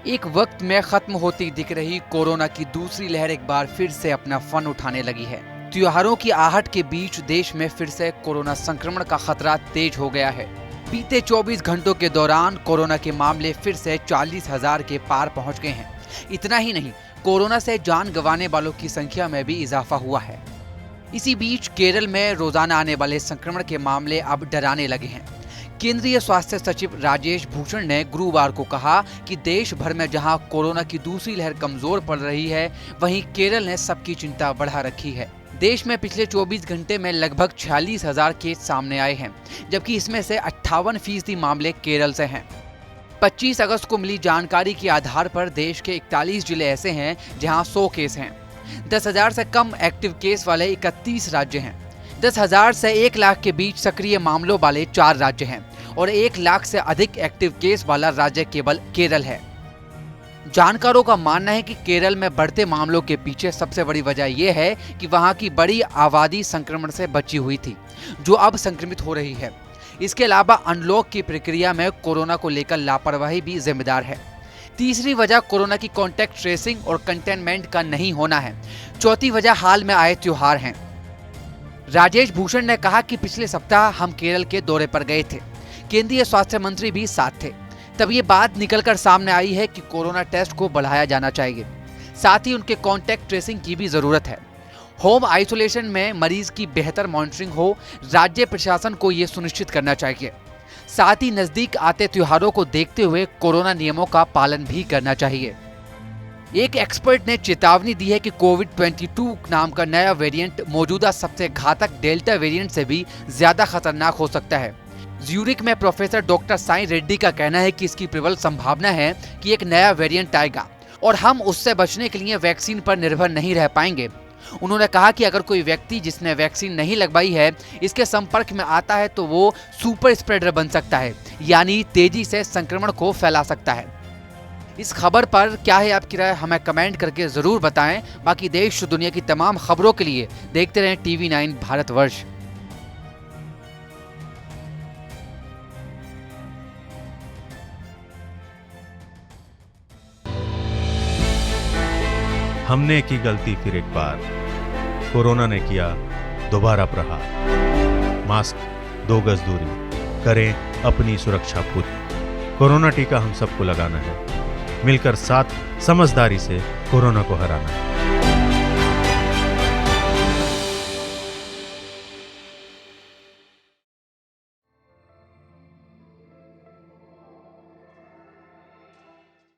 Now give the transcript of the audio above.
एक वक्त में खत्म होती दिख रही कोरोना की दूसरी लहर एक बार फिर से अपना फन उठाने लगी है। त्योहारों की आहट के बीच देश में फिर से कोरोना संक्रमण का खतरा तेज हो गया है। बीते 24 घंटों के दौरान कोरोना के मामले फिर से 40,000 के पार पहुंच गए हैं। इतना ही नहीं, कोरोना से जान गंवाने वालों की संख्या में भी इजाफा हुआ है। इसी बीच केरल में रोजाना आने वाले संक्रमण के मामले अब डराने लगे हैं। केंद्रीय स्वास्थ्य सचिव राजेश भूषण ने गुरुवार को कहा कि देश भर में जहां कोरोना की दूसरी लहर कमजोर पड़ रही है, वहीं केरल ने सबकी चिंता बढ़ा रखी है। देश में पिछले 24 घंटे में लगभग 46,000 केस सामने आए हैं, जबकि इसमें से 58% मामले केरल से हैं। 25 अगस्त को मिली जानकारी के आधार पर देश के 41 जिले ऐसे हैं जहां 100 केस हैं। 10,000 से कम एक्टिव केस वाले 31 राज्य हैं। 10,000 से 1 लाख के बीच सक्रिय मामलों वाले 4 राज्य हैं और 1 लाख से अधिक एक्टिव केस वाला राज्य केवल केरल है। जानकारों का मानना है कि केरल में बढ़ते मामलों के पीछे सबसे बड़ी वजह यह है कि वहां की बड़ी आबादी संक्रमण से बची हुई थी, जो अब संक्रमित हो रही है। इसके अलावा अनलॉक की प्रक्रिया में कोरोना को लेकर लापरवाही भी जिम्मेदार है। तीसरी वजह कोरोना की कॉन्टैक्ट ट्रेसिंग और कंटेनमेंट का नहीं होना है। चौथी वजह हाल में आए त्योहार हैं। राजेश भूषण ने कहा कि पिछले सप्ताह हम केरल के दौरे पर गए थे। केंद्रीय स्वास्थ्य मंत्री भी साथ थे। तब ये बात निकलकर सामने आई है कि कोरोना टेस्ट को बढ़ाया जाना चाहिए। साथ ही उनके कॉन्टैक्ट ट्रेसिंग की भी जरूरत है। होम आइसोलेशन में मरीज की बेहतर मॉनिटरिंग हो, राज्य प्रशासन को ये सुनिश्चित करना चाहिए। साथ ही नजदीक आते त्योहारों को देखते हुए कोरोना नियमों का पालन भी करना चाहिए। एक एक्सपर्ट ने चेतावनी दी है कि कोविड-22 नाम का नया वेरिएंट मौजूदा सबसे घातक डेल्टा वेरिएंट से भी ज्यादा खतरनाक हो सकता है। ज्यूरिक में प्रोफेसर डॉक्टर साई रेड्डी का कहना है कि इसकी प्रबल संभावना है कि एक नया वेरिएंट आएगा और हम उससे बचने के लिए वैक्सीन पर निर्भर नहीं रह पाएंगे। उन्होंने कहा कि अगर कोई व्यक्ति जिसने वैक्सीन नहीं लगवाई है इसके संपर्क में आता है तो वो सुपर स्प्रेडर बन सकता है, यानी तेजी से संक्रमण को फैला सकता है। इस खबर पर क्या है आपकी राय, हमें कमेंट करके जरूर बताएं। बाकी देश दुनिया की तमाम खबरों के लिए देखते रहें TV9 भारतवर्ष। हमने की गलती फिर एक बार, कोरोना ने किया दोबारा प्रहार। मास्क, 2 गज दूरी, करें अपनी सुरक्षा पूरी। कोरोना टीका हम सबको लगाना है, मिलकर साथ समझदारी से कोरोना को हराना है।